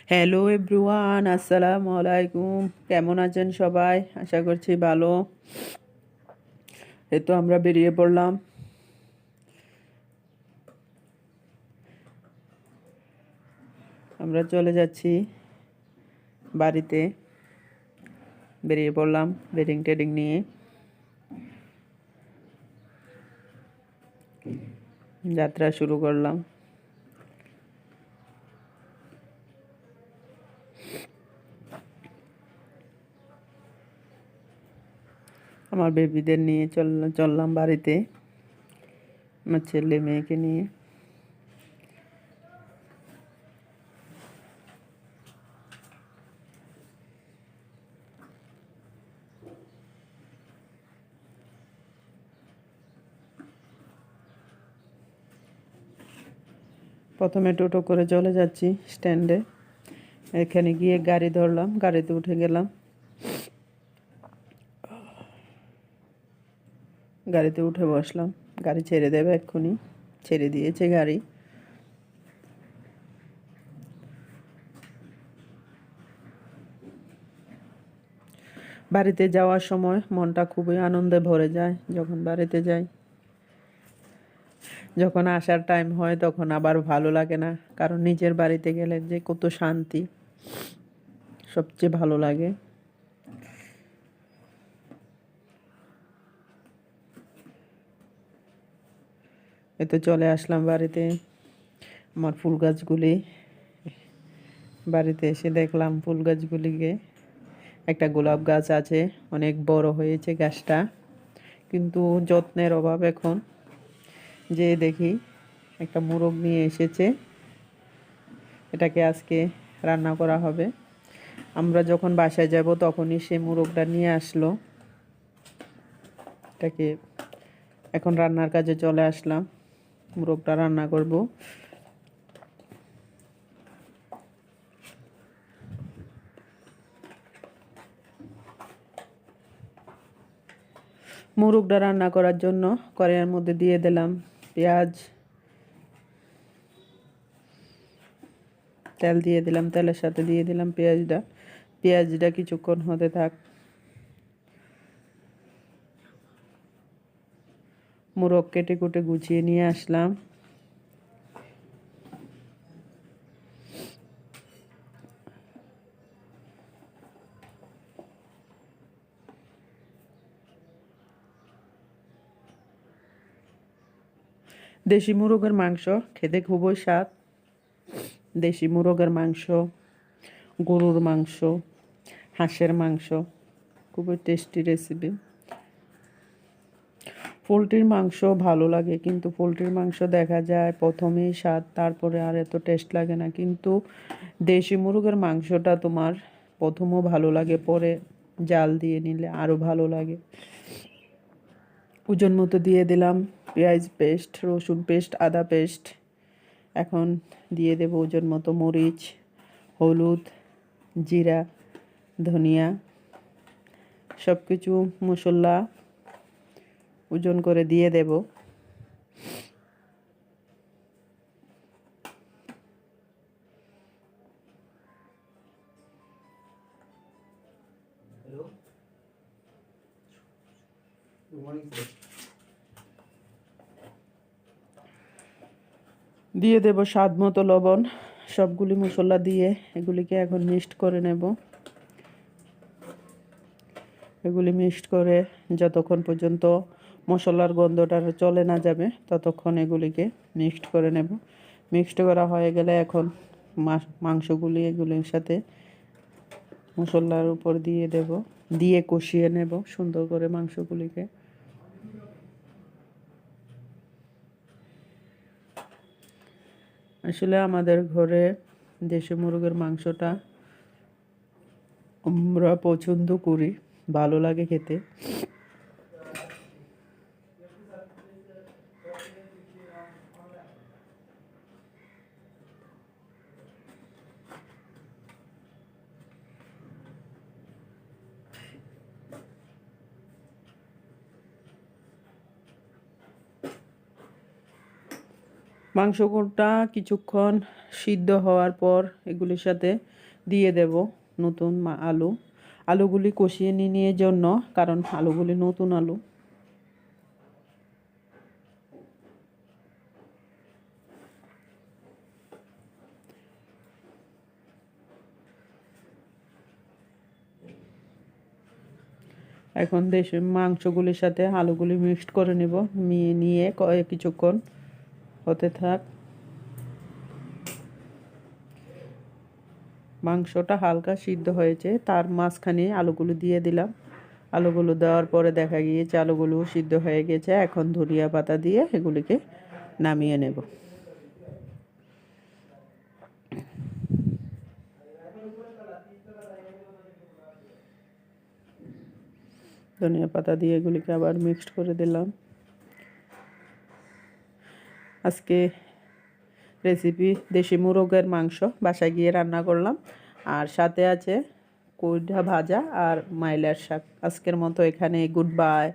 Hello everyone, আসসালামু আলাইকুম। কেমন আছেন সবাই? আশা করছি ভালো। এই তো আমরা বেরিয়ে পড়লাম। আমরা চলে যাচ্ছি বাড়িতে। বেরিয়ে পড়লাম বেডিং টেডিং নিয়ে। যাত্রা শুরু করলাম। আমার বেবিদের নিয়ে চললাম বাড়িতে, আমার ছেলে মেয়েকে নিয়ে। প্রথমে টোটো করে চলে যাচ্ছি স্ট্যান্ডে। এখানে গিয়ে গাড়ি ধরলাম, গাড়িতে উঠে গেলাম। গাড়িতে উঠে বসলাম। গাড়ি ছেড়ে দেবে এক্ষুনি। ছেড়ে দিয়েছে গাড়ি। বাড়িতে যাওয়ার সময় মনটা খুবই আনন্দে ভরে যায় যখন বাড়িতে যাই। যখন আসার টাইম হয় তখন আবার ভালো লাগে না, কারণ নিজের বাড়িতে গেলে যে কত শান্তি, সবচেয়ে ভালো লাগে। এই তো চলে আসলাম বাড়িতে। আমার ফুল গাছগুলি, বাড়িতে এসে দেখলাম ফুল গাছগুলিকে। একটা গোলাপ গাছ আছে, অনেক বড় হয়েছে গাছটা, কিন্তু যত্নের অভাব এখন। যে দেখি একটা মোরগ নিয়ে এসেছে, এটাকে আজকে রান্না করা হবে। আমরা যখন বাসায় যাব তখনই সে মোরগটা নিয়ে আসলো। এটাকে এখন রান্নার কাজে চলে আসলাম। মোরগটা রান্না করব। মোরগটা রান্না করার জন্য কড়াইয়ের মধ্যে দিয়ে দিলাম পেঁয়াজ, তেল দিয়ে দিলাম, তেলের সাথে দিয়ে দিলাম পেঁয়াজটা। পেঁয়াজটা কিছুক্ষণ হতে থাক। মোরগ কেটে কুটে গুছিয়ে নিয়ে আসলাম। দেশি মোরগের মাংস খেতে খুবই স্বাদ। দেশি মোরগের মাংস, গরুর মাংস, হাঁসের মাংস খুবই টেস্টি রেসিপি। পোলট্রির মাংস ভালো লাগে, কিন্তু পোলট্রির মাংস দেখা যায় প্রথমেই স্বাদ, তারপরে আর এত টেস্ট লাগে না। কিন্তু দেশি মুরগের মাংসটা তোমার প্রথমও ভালো লাগে, পরে জাল দিয়ে নিলে আরও ভালো লাগে। ওজন মতো দিয়ে দিলাম পেঁয়াজ পেস্ট, রসুন পেস্ট, আদা পেস্ট। এখন দিয়ে দেব ওজন মতো মরিচ, হলুদ, জিরা, ধনিয়া, সব কিছু মশলা ওজন করে দিয়ে দেব। দিয়ে দেব স্বাদ মতো লবণ। সবগুলি মশলা দিয়ে এগুলিকে এখন মিক্সড করে নেব। এগুলি মিক্সড করে যতক্ষণ পর্যন্ত মশলার গন্ধটা চলে না যাবে ততক্ষণ এগুলিকে মিক্সড করে নেব। মিক্সড করা হয়ে গেলে এখন মাংসগুলি এগুলির সাথে মশলার উপর দিয়ে দেব, দিয়ে কষিয়ে নেব সুন্দর করে মাংসগুলিকে। আসলে আমাদের ঘরে দেশি মুরগের মাংসটা আমরা পছন্দ করি, ভালো লাগে খেতে। মাংসটা কিছুক্ষণ সিদ্ধ হওয়ার পর এগুলির সাথে দিয়ে দেব নতুন আলু। আলুগুলি কষিয়ে নিয়ে জন্য, কারণ আলুগুলি নতুন আলু। এখন দেশি মাংসগুলির সাথে আলুগুলি মিক্সড করে নেব, নিয়ে কিছুক্ষণ হতে থাক। মাংসটা হালকা সিদ্ধ হয়েছে, তার মাঝখানে আলুগুলো দিয়ে দিলাম। আলুগুলো দেওয়ার পরে দেখা গিয়েছে আলুগুলো সিদ্ধ হয়ে গেছে। এখন ধনিয়া পাতা দিয়ে এগুলিকে নামিয়ে নেব। ধনিয়া পাতা দিয়ে এগুলিকে আবার মিক্সড করে দিলাম। আজকে রেসিপি দেশি মুরগের মাংস বাসায় গিয়ে রান্না করলাম, আর সাথে আছে কইঢা ভাজা আর মাইলার শাক। আজকের মতো এখানে গুড বাই।